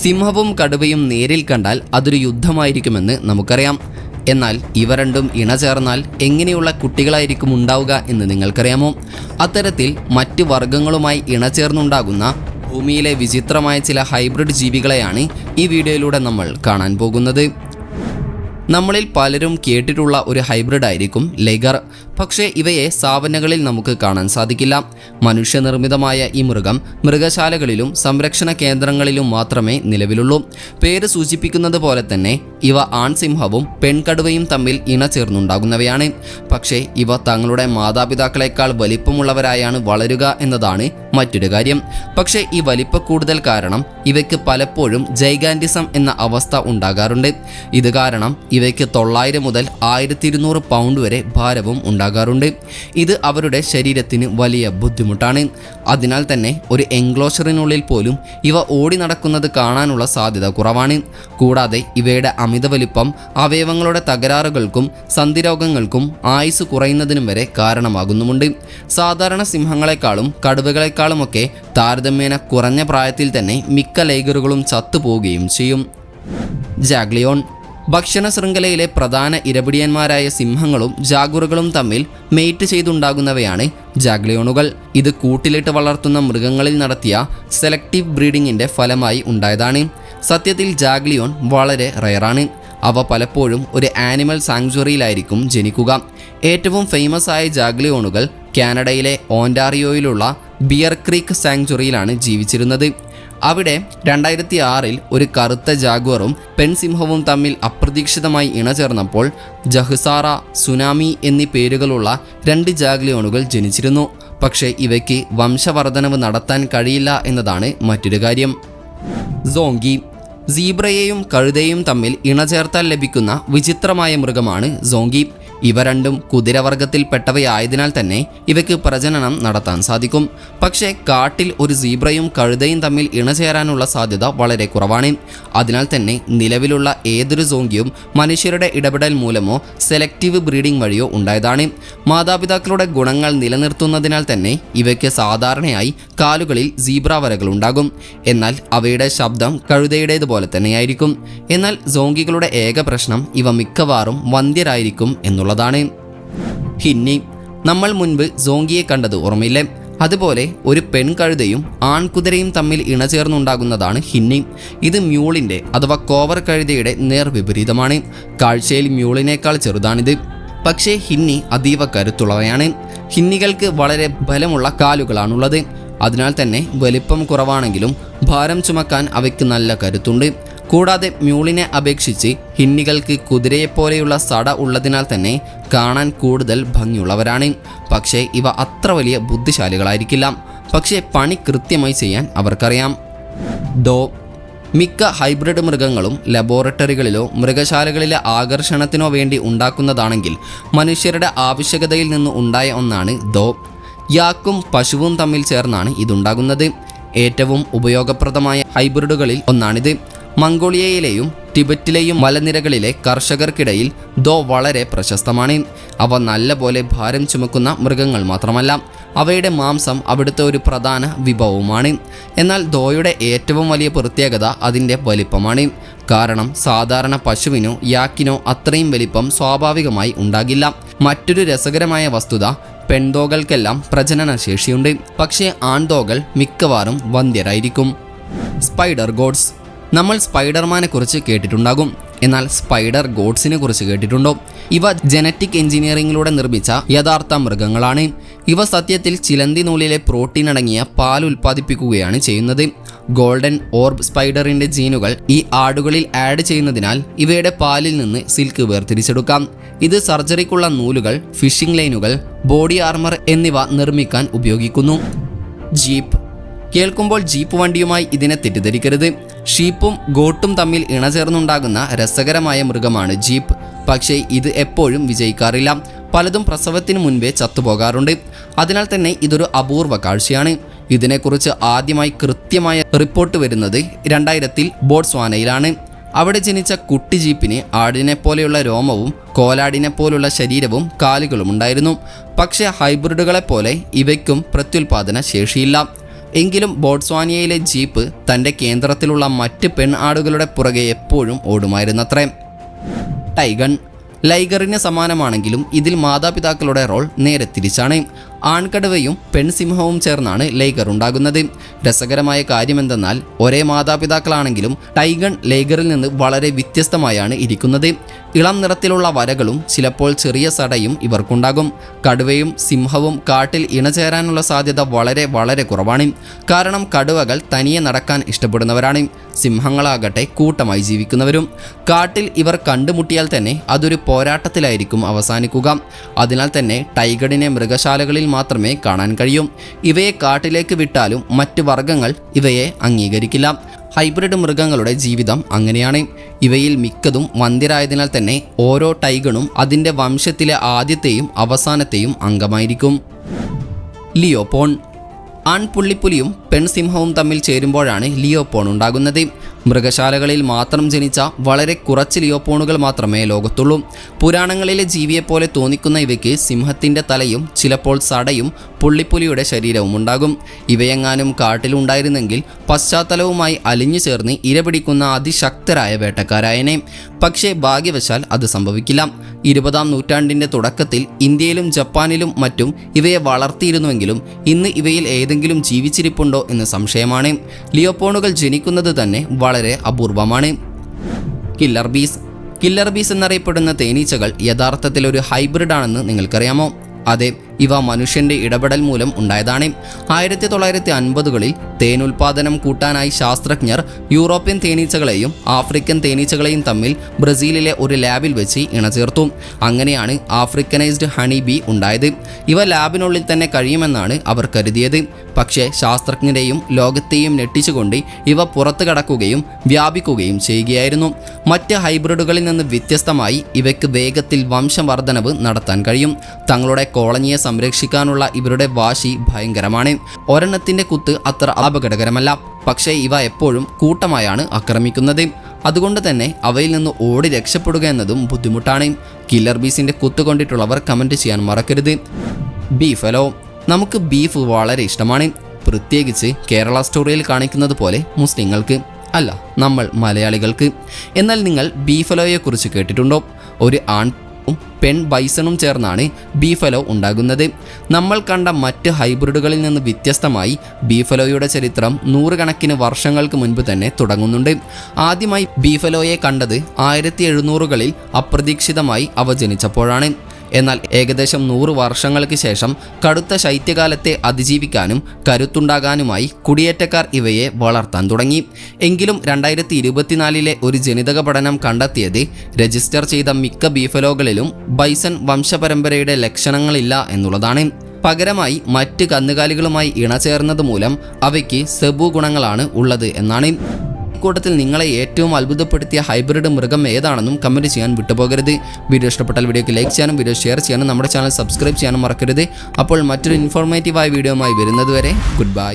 സിംഹവും കടുവയും നേരിൽ കണ്ടാൽ അതൊരു യുദ്ധമായിരിക്കുമെന്ന് നമുക്കറിയാം. എന്നാൽ ഇവ രണ്ടും ഇണചേർന്നാൽ എങ്ങനെയുള്ള കുട്ടികളായിരിക്കും ഉണ്ടാവുക എന്ന് നിങ്ങൾക്കറിയാമോ? അത്തരത്തിൽ മറ്റ് വർഗ്ഗങ്ങളുമായി ഇണചേർന്നുണ്ടാകുന്ന ഭൂമിയിലെ വിചിത്രമായ ചില ഹൈബ്രിഡ് ജീവികളെയാണ് ഈ വീഡിയോയിലൂടെ നമ്മൾ കാണാൻ പോകുന്നത്. നമ്മളിൽ പലരും കേട്ടിട്ടുള്ള ഒരു ഹൈബ്രിഡ് ആയിരിക്കും ലൈഗർ. പക്ഷേ ഇവയെ സാവന്നകളിൽ നമുക്ക് കാണാൻ സാധിക്കില്ല. മനുഷ്യനിർമ്മിതമായ ഈ മൃഗം മൃഗശാലകളിലും സംരക്ഷണ കേന്ദ്രങ്ങളിലും മാത്രമേ നിലവിലുള്ളൂ. പേര് സൂചിപ്പിക്കുന്നത് പോലെ തന്നെ ഇവ ആൺസിംഹവും പെൺകടുവയും തമ്മിൽ ഇണചേർന്നുണ്ടാകുന്നവയാണ്. പക്ഷേ ഇവ തങ്ങളുടെ മാതാപിതാക്കളെക്കാൾ വലിപ്പമുള്ളവരായാണ് വളരുക എന്നതാണ് മറ്റൊരു കാര്യം. പക്ഷേ ഈ വലിപ്പക്കൂടുതൽ കാരണം ഇവയ്ക്ക് പലപ്പോഴും ജൈഗാൻറ്റിസം എന്ന അവസ്ഥ ഉണ്ടാകാറുണ്ട്. ഇത് കാരണം ഇവയ്ക്ക് 900 മുതൽ 1200 പൗണ്ട് വരെ ഭാരവും ഉണ്ടാകാറുണ്ട്. ഇത് അവരുടെ ശരീരത്തിന് വലിയ ബുദ്ധിമുട്ടാണ്. അതിനാൽ തന്നെ ഒരു എൻക്ലോഷറിനുള്ളിൽ പോലും ഇവ ഓടി നടക്കുന്നത് കാണാനുള്ള സാധ്യത കുറവാണ്. കൂടാതെ ഇവയുടെ അമിത വലിപ്പം അവയവങ്ങളുടെ തകരാറുകൾക്കും സന്ധിരോഗങ്ങൾക്കും ആയുസ് കുറയുന്നതിനും വരെ കാരണമാകുന്നുമുണ്ട്. സാധാരണ സിംഹങ്ങളെക്കാളും കടുവകളെക്കാളുമൊക്കെ താരതമ്യേന കുറഞ്ഞ പ്രായത്തിൽ തന്നെ മിക്ക ലൈഗറുകളും ചത്തുപോവുകയും ചെയ്യും. ജാഗ്ലിയോൺ. ഭക്ഷണ ശൃംഖലയിലെ പ്രധാന ഇരപിടിയന്മാരായ സിംഹങ്ങളും ജാഗുറുകളും തമ്മിൽ മെയ്റ്റ് ചെയ്തുണ്ടാകുന്നവയാണ് ജാഗ്ലിയോണുകൾ. ഇത് കൂട്ടിലിട്ട് വളർത്തുന്ന മൃഗങ്ങളിൽ നടത്തിയ സെലക്റ്റീവ് ബ്രീഡിങ്ങിൻ്റെ ഫലമായി ഉണ്ടായതാണ്. സത്യത്തിൽ ജാഗ്ലിയോൺ വളരെ റയറാണ്. അവ പലപ്പോഴും ഒരു ആനിമൽ സാങ്ച്വറിയിലായിരിക്കും ജനിക്കുക. ഏറ്റവും ഫേമസ് ആയ ജാഗ്ലിയോണുകൾ കാനഡയിലെ ഓൻറ്റാറിയോയിലുള്ള ബിയർ ക്രീക്ക് സാങ്ച്വറിയിലാണ് ജീവിച്ചിരുന്നത്. അവിടെ 2006 ഒരു കറുത്ത ജാഗ്വറും പെൺസിംഹവും തമ്മിൽ അപ്രതീക്ഷിതമായി ഇണചേർന്നപ്പോൾ ജഹ്സാറ, സുനാമി എന്നീ പേരുകളുള്ള 2 ജാഗ്ലിയോണുകൾ ജനിച്ചിരുന്നു. പക്ഷേ ഇവയ്ക്ക് വംശവർദ്ധനവ് നടത്താൻ കഴിയില്ല എന്നതാണ് മറ്റൊരു കാര്യം. സോങ്കി. സീബ്രയെയും കഴുതയും തമ്മിൽ ഇണചേർത്താൽ ലഭിക്കുന്ന വിചിത്രമായ മൃഗമാണ് സോങ്കി. ഇവ രണ്ടും കുതിരവർഗത്തിൽപ്പെട്ടവയായതിനാൽ തന്നെ ഇവയ്ക്ക് പ്രജനനം നടത്താൻ സാധിക്കും. പക്ഷേ കാട്ടിൽ ഒരു സീബ്രയും കഴുതയും തമ്മിൽ ഇണചേരാനുള്ള സാധ്യത വളരെ കുറവാണ്. അതിനാൽ തന്നെ നിലവിലുള്ള ഏതൊരു സോങ്കിയും മനുഷ്യരുടെ ഇടപെടൽ മൂലമോ സെലക്റ്റീവ് ബ്രീഡിംഗ് വഴിയോ ഉണ്ടായതാണ്. മാതാപിതാക്കളുടെ ഗുണങ്ങൾ നിലനിർത്തുന്നതിനാൽ തന്നെ ഇവയ്ക്ക് സാധാരണയായി കാലുകളിൽ സീബ്ര വരകളുണ്ടാകും. എന്നാൽ അവയുടെ ശബ്ദം കഴുതയുടേതുപോലെ തന്നെയായിരിക്കും. എന്നാൽ സോങ്കികളുടെ ഏക പ്രശ്നം ഇവ മിക്കവാറും വന്ധ്യരായിരിക്കും എന്നുള്ളതാണ്. ഹിന്നി. നമ്മൾ മുൻപ് സോങ്കിയെ കണ്ടത് ഓർമ്മയില്ലേ? അതുപോലെ ഒരു പെൺകഴുതയും ആൺകുതിരയും തമ്മിൽ ഇണചേർന്നുണ്ടാകുന്നതാണ് ഹിന്നി. ഇത് മ്യൂളിൻ്റെ അഥവാ കോവർ കഴുതയുടെ നേർവിപരീതമാണ്. കാഴ്ചയിൽ മ്യൂളിനേക്കാൾ ചെറുതാണിത്. പക്ഷേ ഹിന്നി അതീവ കരുത്തുള്ളവയാണ്. ഹിന്നികൾക്ക് വളരെ ബലമുള്ള കാലുകളാണുള്ളത്. അതിനാൽ തന്നെ വലിപ്പം കുറവാണെങ്കിലും ഭാരം ചുമക്കാൻ അവയ്ക്ക് നല്ല കരുത്തുണ്ട്. കൂടാതെ മ്യൂളിനെ അപേക്ഷിച്ച് ഹിന്നികൾക്ക് കുതിരയെപ്പോലെയുള്ള സട ഉള്ളതിനാൽ തന്നെ കാണാൻ കൂടുതൽ ഭംഗിയുള്ളവരാണ്. പക്ഷേ ഇവ അത്ര വലിയ ബുദ്ധിശാലികളായിരിക്കില്ല. പക്ഷേ പണി കൃത്യമായി ചെയ്യാൻ അവർക്കറിയാം. ഡോ. മിക്ക ഹൈബ്രിഡ് മൃഗങ്ങളും ലബോറട്ടറികളിലോ മൃഗശാലകളിലെ ആകർഷണത്തിനോ വേണ്ടി ഉണ്ടാക്കുന്നതാണെങ്കിൽ മനുഷ്യരുടെ ആവശ്യകതയിൽ നിന്ന് ഉണ്ടായ ഒന്നാണ് ഡോ. യാക്കും പശുവും തമ്മിൽ ചേർന്നാണ് ഇതുണ്ടാകുന്നത്. ഏറ്റവും ഉപയോഗപ്രദമായ ഹൈബ്രിഡുകളിൽ ഒന്നാണിത്. മംഗോളിയയിലെയും ടിബറ്റിലെയും മലനിരകളിലെ കർഷകർക്കിടയിൽ ദോ വളരെ പ്രശസ്തമാണ്. അവ നല്ലപോലെ ഭാരം ചുമക്കുന്ന മൃഗങ്ങൾ മാത്രമല്ല, അവയുടെ മാംസം അവിടുത്തെ ഒരു പ്രധാന വിഭവവുമാണ്. എന്നാൽ ദോയുടെ ഏറ്റവും വലിയ പ്രത്യേകത അതിൻ്റെ വലിപ്പമാണ്. കാരണം സാധാരണ പശുവിനോ യാക്കിനോ അത്രയും വലിപ്പം സ്വാഭാവികമായി ഉണ്ടാകില്ല. മറ്റൊരു രസകരമായ വസ്തുത, പെൺതോകൾക്കെല്ലാം പ്രജനനശേഷിയുണ്ട്. പക്ഷേ ആൺതോകൾ മിക്കവാറും വന്ധ്യരായിരിക്കും. Spider God's. നമ്മൾ സ്പൈഡർമാനെ കുറിച്ച് കേട്ടിട്ടുണ്ടാകും. എന്നാൽ സ്പൈഡർ ഗോഡ്സിനെ കുറിച്ച് കേട്ടിട്ടുണ്ടോ? ഇവ ജനറ്റിക് എഞ്ചിനീയറിംഗിലൂടെ നിർമ്മിച്ച യഥാർത്ഥ മൃഗങ്ങളാണ്. ഇവ സത്യത്തിൽ ചിലന്തി നൂലിലെ പ്രോട്ടീൻ അടങ്ങിയ പാൽ ഉൽപ്പാദിപ്പിക്കുകയാണ് ചെയ്യുന്നത്. ഗോൾഡൻ ഓർബ് സ്പൈഡറിൻ്റെ ജീനുകൾ ഈ ആടുകളിൽ ആഡ് ചെയ്യുന്നതിനാൽ ഇവയുടെ പാലിൽ നിന്ന് സിൽക്ക് വേർതിരിച്ചെടുക്കാം. ഇത് സർജറിക്കുള്ള നൂലുകൾ, ഫിഷിംഗ് ലൈനുകൾ, ബോഡി ആർമർ എന്നിവ നിർമ്മിക്കാൻ ഉപയോഗിക്കുന്നു. ജീപ്പ്. കേൾക്കുമ്പോൾ ജീപ്പ് വണ്ടിയുമായി ഇതിനെ തെറ്റിദ്ധരിക്കരുത്. ഷീപ്പും ഗോട്ടും തമ്മിൽ ഇണചേർന്നുണ്ടാകുന്ന രസകരമായ മൃഗമാണ് ജീപ്പ്. പക്ഷേ ഇത് എപ്പോഴും വിജയിക്കാറില്ല. പലതും പ്രസവത്തിന് മുൻപേ ചത്തുപോകാറുണ്ട്. അതിനാൽ തന്നെ ഇതൊരു അപൂർവ കാഴ്ചയാണ്. ഇതിനെക്കുറിച്ച് ആദ്യമായി കൃത്യമായ റിപ്പോർട്ട് വരുന്നത് 2000 ബോട്സ്വാനയിലാണ്. അവിടെ ജനിച്ച കുട്ടി ജീപ്പിന് ആടിനെപ്പോലെയുള്ള രോമവും കോലാടിനെപ്പോലുള്ള ശരീരവും കാലുകളും ഉണ്ടായിരുന്നു. പക്ഷേ ഹൈബ്രിഡുകളെപ്പോലെ ഇവയ്ക്കും പ്രത്യുൽപാദന ശേഷിയില്ല. എങ്കിലും ബോട്സ്വാനിയയിലെ ജീപ്പ് തൻ്റെ കേന്ദ്രത്തിലുള്ള മറ്റ് പെൺ ആടുകളുടെ പുറകെ എപ്പോഴും ഓടുമായിരുന്നത്രേ. ടൈഗൺ ലൈഗറിന് സമാനമാണെങ്കിലും ഇതിൽ മാതാപിതാക്കളുടെ റോൾ നേരെ തിരിച്ചാണ്. ആൺകടുവയും പെൺസിംഹവും ചേർന്നാണ് ലൈഗർ ഉണ്ടാകുന്നത്. രസകരമായ കാര്യമെന്തെന്നാൽ ഒരേ മാതാപിതാക്കളാണെങ്കിലും ടൈഗൺ ലൈഗറിൽ നിന്ന് വളരെ വ്യത്യസ്തമായാണ് ഇരിക്കുന്നത്. ഇളം നിറത്തിലുള്ള വരകളും ചിലപ്പോൾ ചെറിയ സടയും ഇവർക്കുണ്ടാകും. കടുവയും സിംഹവും കാട്ടിൽ ഇണചേരാനുള്ള സാധ്യത വളരെ വളരെ കുറവാണ്. കാരണം കടുവകൾ തനിയെ നടക്കാൻ ഇഷ്ടപ്പെടുന്നവരാണ്. സിംഹങ്ങളാകട്ടെ കൂട്ടമായി ജീവിക്കുന്നവരും. കാട്ടിൽ ഇവർ കണ്ടുമുട്ടിയാൽ തന്നെ അതൊരു പോരാട്ടത്തിലായിരിക്കും അവസാനിക്കുക. അതിനാൽ തന്നെ ടൈഗറിനെ മൃഗശാലകളിൽ മാത്രമേ കാണാൻ കഴിയൂ. ഇവയെ കാട്ടിലേക്ക് വിട്ടാലും മറ്റ് വർഗ്ഗങ്ങൾ ഇവയെ അംഗീകരിക്കില്ല. ഹൈബ്രിഡ് മൃഗങ്ങളുടെ ജീവിതം അങ്ങനെയാണ്. ഇവയിൽ മിക്കതും വന്ധ്യരായതിനാൽ തന്നെ ഓരോ ടൈഗണും അതിൻ്റെ വംശത്തിലെ ആദ്യത്തെയും അവസാനത്തെയും അംഗമായിരിക്കും. ലിയോപോൺ ആൺപുള്ളിപ്പുലിയും പെൺസിംഹവും തമ്മിൽ ചേരുമ്പോഴാണ് ലിയോപോൺ ഉണ്ടാകുന്നത്. മൃഗശാലകളിൽ മാത്രം ജനിച്ച വളരെ കുറച്ച് ലിയോപോണുകൾ മാത്രമേ ലോകത്തുള്ളൂ. പുരാണങ്ങളിലെ ജീവിയെപ്പോലെ തോന്നിക്കുന്ന ഇവയ്ക്ക് സിംഹത്തിൻ്റെ തലയും ചിലപ്പോൾ സടയും പുള്ളിപ്പുലിയുടെ ശരീരവും ഉണ്ടാകും. ഇവയെങ്ങാനും കാട്ടിലുണ്ടായിരുന്നെങ്കിൽ പശ്ചാത്തലവുമായി അലിഞ്ഞു ചേർന്ന് ഇരപിടിക്കുന്ന അതിശക്തരായ വേട്ടക്കാരായനെ. പക്ഷേ ഭാഗ്യവശാൽ അത് സംഭവിക്കില്ല. 20-ാം നൂറ്റാണ്ടിൻ്റെ തുടക്കത്തിൽ ഇന്ത്യയിലും ജപ്പാനിലും മറ്റും ഇവയെ വളർത്തിയിരുന്നുവെങ്കിലും ഇന്ന് ഇവയിൽ ഏതെങ്കിലും ജീവിച്ചിരിപ്പുണ്ടോ എന്ന് സംശയമാണ്. ലിയോപോണുകൾ ജനിക്കുന്നത് തന്നെ വളരെ അപൂർവമാണ്. കില്ലർ ബീസ് എന്നറിയപ്പെടുന്ന തേനീച്ചകൾ യഥാർത്ഥത്തിൽ ഒരു ഹൈബ്രിഡാണെന്ന് നിങ്ങൾക്കറിയാമോ? അതെ, ഇവ മനുഷ്യൻ്റെ ഇടപെടൽ മൂലം ഉണ്ടായതാണ്. 1950കളിൽ തേനുൽപാദനം കൂട്ടാനായി ശാസ്ത്രജ്ഞർ യൂറോപ്യൻ തേനീച്ചകളെയും ആഫ്രിക്കൻ തേനീച്ചകളെയും തമ്മിൽ ബ്രസീലിലെ ഒരു ലാബിൽ വെച്ച് ഇണചേർത്തു. അങ്ങനെയാണ് ആഫ്രിക്കനൈസ്ഡ് ഹണി ബീ ഉണ്ടായത്. ഇവ ലാബിനുള്ളിൽ തന്നെ കഴിയുമെന്നാണ് അവർ കരുതിയത്. പക്ഷേ ശാസ്ത്രജ്ഞരെയും ലോകത്തെയും ഞെട്ടിച്ചുകൊണ്ട് ഇവ പുറത്തു കടക്കുകയും വ്യാപിക്കുകയും ചെയ്യുകയായിരുന്നു. മറ്റ് ഹൈബ്രിഡുകളിൽ നിന്ന് വ്യത്യസ്തമായി ഇവയ്ക്ക് വേഗത്തിൽ വംശവർദ്ധനവ് നടത്താൻ കഴിയും. തങ്ങളുടെ കോളനിയെ സംരക്ഷിക്കാനുള്ള ഇവരുടെ വാശി ഭയങ്കരമാണ്. ഒരെണ്ണത്തിൻ്റെ കുത്ത് അത്ര അപകടകരമല്ല, പക്ഷേ ഇവ എപ്പോഴും കൂട്ടമായാണ് ആക്രമിക്കുന്നത്. അതുകൊണ്ട് തന്നെ അവയിൽ നിന്ന് ഓടി രക്ഷപ്പെടുക എന്നതും ബുദ്ധിമുട്ടാണ്. കില്ലർ ബീസിൻ്റെ കുത്ത് കൊണ്ടിട്ടുള്ളവർ കമൻറ്റ് ചെയ്യാൻ മറക്കരുത്. ബീഫലോ നമുക്ക് ബീഫ് വളരെ ഇഷ്ടമാണ്. പ്രത്യേകിച്ച് കേരള സ്റ്റോറിയിൽ കാണിക്കുന്നത് പോലെ മുസ്ലിങ്ങൾക്ക്, അല്ല നമ്മൾ മലയാളികൾക്ക്. എന്നാൽ നിങ്ങൾ ബീഫലോയെക്കുറിച്ച് കേട്ടിട്ടുണ്ടോ? ഒരു പെൺ ബൈസണും ചേർന്നാണ് ബീഫലോ ഉണ്ടാകുന്നത്. നമ്മൾ കണ്ട മറ്റ് ഹൈബ്രിഡുകളിൽ നിന്ന് വ്യത്യസ്തമായി ബീഫലോയുടെ ചരിത്രം നൂറുകണക്കിന് വർഷങ്ങൾക്ക് മുൻപ് തന്നെ തുടങ്ങുന്നുണ്ട്. ആദ്യമായി ബീഫലോയെ കണ്ടത് 1700കളിൽ അപ്രതീക്ഷിതമായി അവ ജനിച്ചപ്പോഴാണ്. എന്നാൽ ഏകദേശം 100 വർഷങ്ങൾക്ക് ശേഷം കടുത്ത ശൈത്യകാലത്തെ അതിജീവിക്കാനും കരുത്തുണ്ടാകാനുമായി കുടിയേറ്റക്കാർ ഇവയെ വളർത്താൻ തുടങ്ങി. എങ്കിലും 2024ലെ ഒരു ജനിതക പഠനം കണ്ടെത്തിയത് രജിസ്റ്റർ ചെയ്ത മിക്ക ബീഫലോകളിലും ബൈസൺ വംശപരമ്പരയുടെ ലക്ഷണങ്ങളില്ല എന്നുള്ളതാണ്. പകരമായി മറ്റ് കന്നുകാലികളുമായി ഇണചേർന്നത് മൂലം അവയ്ക്ക് സെബു ഗുണങ്ങളാണ് ഉള്ളത് എന്നാണ്. കൂട്ടത്തിൽ നിങ്ങളെ ഏറ്റവും അത്ഭുതപ്പെടുത്തിയ ഹൈബ്രിഡ് മൃഗം ഏതാണെന്നും കമൻറ്റ് ചെയ്യാൻ വിട്ടുപോകരുത്. വീഡിയോ ഇഷ്ടപ്പെട്ടാൽ വീഡിയോക്ക് ലൈക്ക് ചെയ്യാനും വീഡിയോ ഷെയർ ചെയ്യാനും നമ്മുടെ ചാനൽ സബ്സ്ക്രൈബ് ചെയ്യാനും മറക്കരുത്. അപ്പോൾ മറ്റൊരു ഇൻഫോർമേറ്റീവായ വീഡിയോയുമായി വരുന്നതുവരെ ഗുഡ് ബൈ.